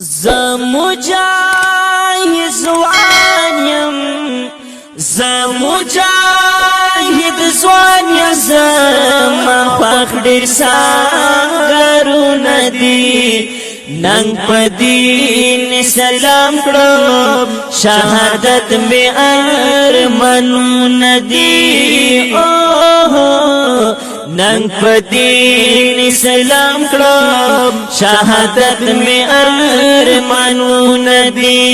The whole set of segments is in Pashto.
زمجاهد زوان یم زمجاهد زوان یم زما خوښ ډېر سنګرونه دي ننګ په دین سلام کړم شهادت مې ارمانونه دي ننګ په دین سلام کړم شهادت مې ارمانونه دي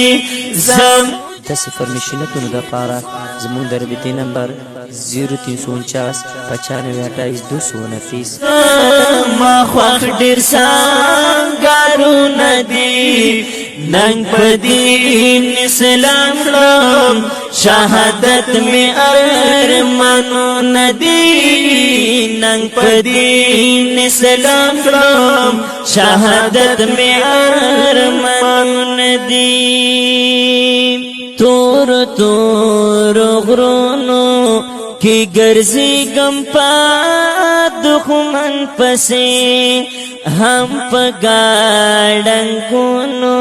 داسې فرمیشنتونو دپاره زموږ د رابطې نمبر 0349 95 28 ما خوښ ډېر سنګرونه دي ننګ په دین اسلام کړم شهادت مې ارمانونه دي ننګ په دین اسلام کړم شهادت مې ارمانونه دي تور تور غرونو کی ګرځي غم په دښمن پسې هم په ګاډنګونو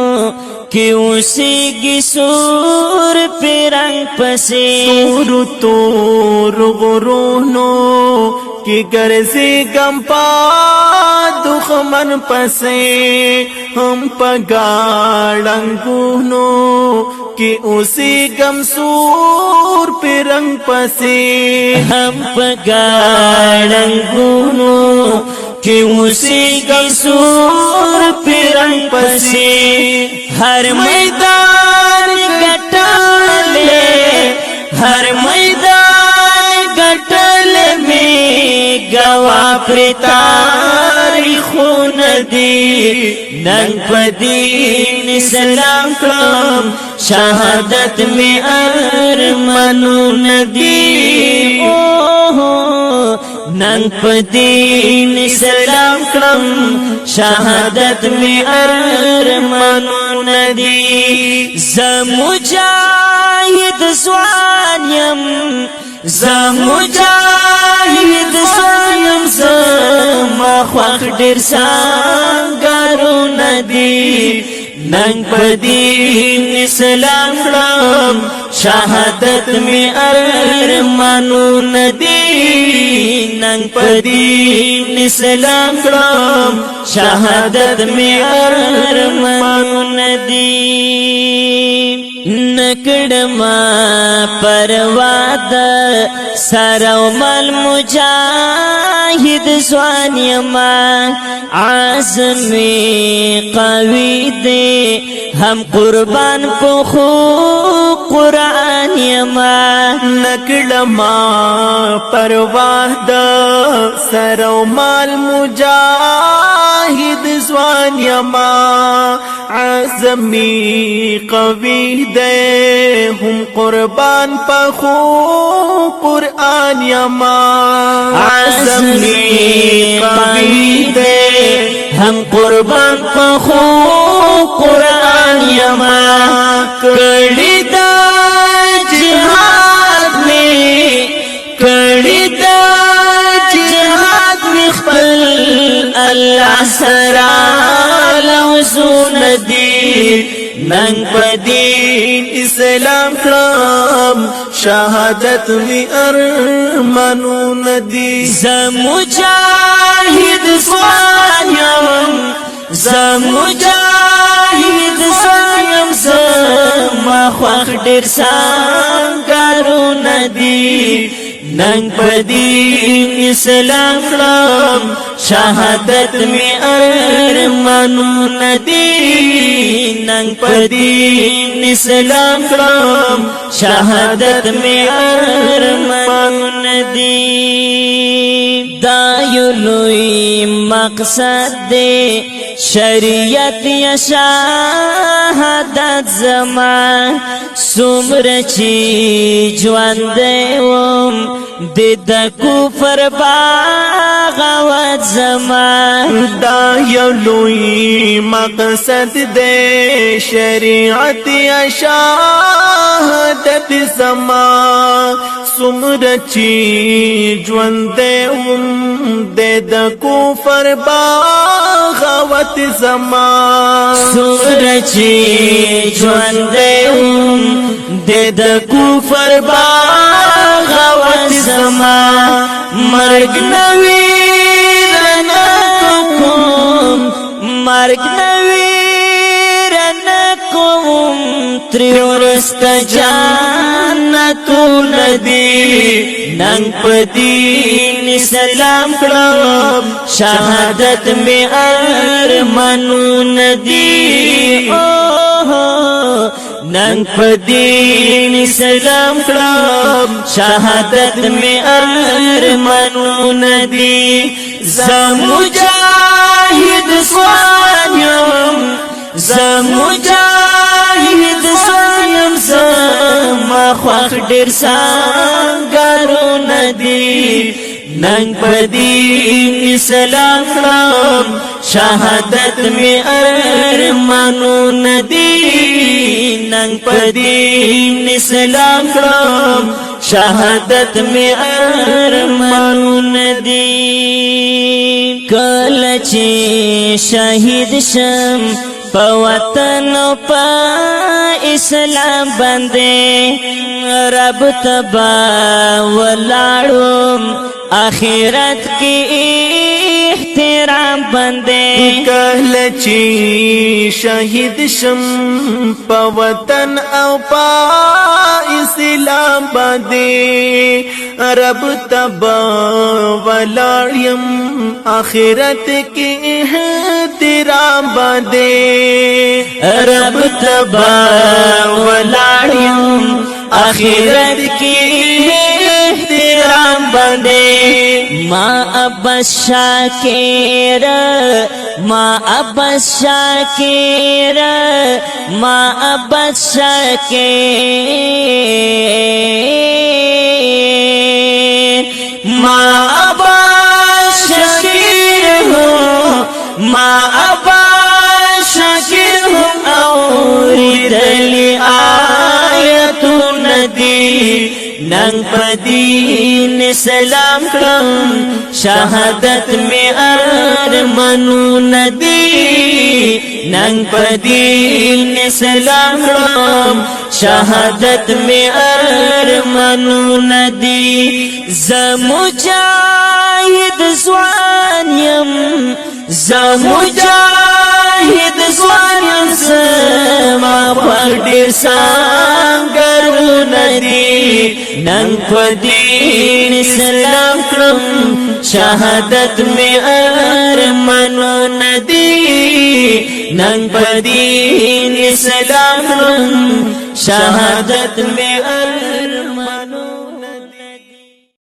کی اوسېږي سور پیرنګ پسې تور تور غرونو کی ګرځي غم په دښمن پسې هم په ګاډنګونو کی اوسی گم سور پیرنگ پسی هم پگاڑنگونو کی اوسی گم سور پیرنگ پسی ہر میدان گٹالے ہر میدان گٹالے میں گواہ پر تاریخون دی ننگ پا دین سلام کلام شهادت میں ارمانون دی ننگ پا دین سلام کلام شهادت میں ارمانون دی زمجاہد زوان یم زمجاہد زوان یم زما خوښ ډېر سنګرونه دي ننګ په دین اسلام کړم شهادت مې ارمانونه دي ننګ په دین اسلام کړم شهادت مې ارمانونه دي نکړما پروا د سر او مل مجاهد ځوان یما عزم قوي دی هم قربان په خو قرآن یما نکړما پروا د سر او مال مجاهد ځوان یما عزمی قوی دے ہم قربان پخو قرآن یما عزمی قوی دے ہم قربان پخو قرآن یما کڑی دا جہاد میں کڑی دا جہاد میں خپل اللہ سرا لوزون دی ننگ پا دین اسلام کړم شهادت می ارمانون دی زمجاہد زوان یم زمجاہد زوان یم زما خوښ ډېر سنګرونه دي ننګ په دین اسلام کړم شهادت مې ارمانونه دي ننګ په دین اسلام کړم شهادت مې ارمانونه دي دا یو لوی مقصد دی شریعت یا شهادت زما څومره چې ژوند وم د کفر بغاوت زما دا یو لوی مقصد دے شریعت یا شهادت زما څومره چې ژوند د کفر بغاوت زما سمره چې ژوند وم د کفر بغاوت زما مرګ نوی رانه کوم مرګ نوی رانه کوم تری ورست جانتون دی ننگ پا دین اسلام کړم شهادت می ارمانون دی ننگ پا دین اسلام کړم شهادت می ارمانون دی زمجاهد سوانیم زمجاهد سوانیم زما خوخ ډیر سنگارون دی ننگ پا دین اسلام کړم شهادت می ارمانون دی ننگ پا دین اسلام کړم شهادت می ارمانون دی کله چې شهید شم په وطن او په اسلام باندې رب تبا ولاړم آخرت کې احترام باندې کله چې شهید شم په وطن او په اسلام باندې رب تبا ولاړم آخرت کې احترام باندې رب تبا ولاړم آخرت کې احترام باندې ما عباس شاکر ما عباس شاکر ما عباس شاکر ما عباس شاکر ما عباس شاکر اوریدلی آیتون دی ننگ پا دین اسلام کړم شهادت می ارمانون دی ننگ پا دین اسلام کړم شهادت می ارمانون دی زمجاهد ځوانیم زمجاهد ځوانیم زما خوښ ډېر سنګرونه دي نن په دین اسلام کړم شهادت می ارمانونه دي نن په دین اسلام کړم شهادت می